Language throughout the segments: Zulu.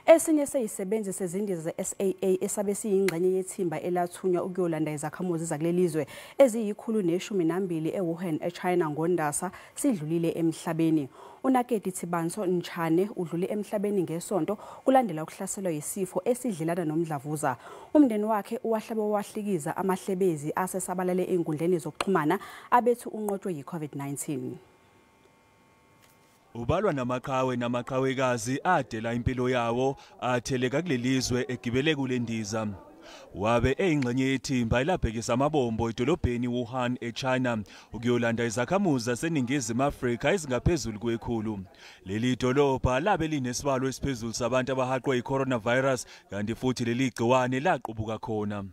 Esinye sezisebenzi sezindiza SAA esabe siyingxenye yethimba elathunywa ukuyolanda izakhamuzi zakulelizwe eziyikhulu neshumi nambili eWuhan eChina ngoNdasa sidlulile emhlabeni. UNakedi Tebatso Ntshane udlule emhlabeni ngeSonto kulandela ukuhlaselwa yisifo esidlelana nomdlavuza. Umndeni wakhe uwahlabe wahlikiza amahlebezi asesabalale enkundleni zokuxhumana abethu unqotshwe yi-COVID-19. Ubalwa namaqhawekazi adela impilo yawo atheleka kulelizwe egibele kule ndiza. Wabe eyingxenye yethimba elabhekisa amabombo edolobheni Wuhan eChina ukuyolanda izakhamuzi zaseNingizimu Afrika ezingaphezulu kwekhulu. Leli dolobha labe linesibalo esiphezulu sabantu abahaqwe i-coronavirus kanti futhi leli gciwane laqubuka khona.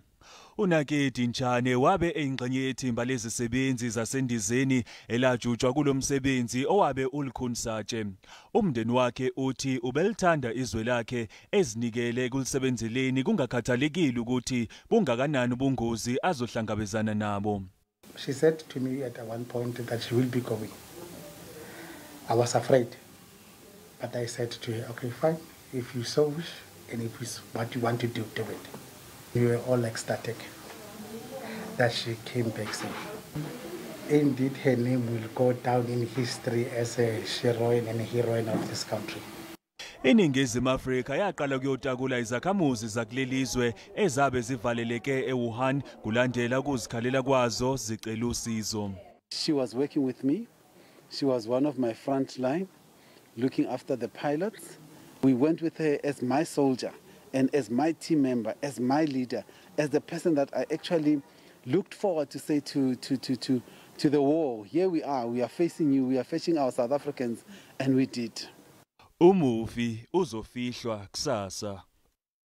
UNakedi Ntshane wabe eyingxenye yethimba lezisebenzi zasendizeni elajutshwa kulomsebenzi owabe ulikhonsatshe. Umndeni wakhe uthi ubelithanda izwe lakhe ezinikele kulisebenzeleni kungakhathalekile ukuthi bungakanani ubungozi azohlangabezana nabo. She said to me at one point that she will be going. I was afraid, but I said to her, okay, fine, if you so wish and if it's what you want to do, do it. We were all ecstatic that she came back safe. Indeed, her name will go down in history as a heroine and a heroine of this country. INingizimu Afrika yaqala ukuyotakula izakhamuzi zakulelizwe ezabe zivaleleke eWuhan kulandela ukuzikhalela kwazo zicela usizo. She was working with me. She was one of my front line, looking after the pilots. We went with her as my soldier and as my team member, as my leader, as the person that I actually looked forward to say to the war. Here we are facing you, we are facing our South Africans, and we did. Umufi uzofihlwa kusasa.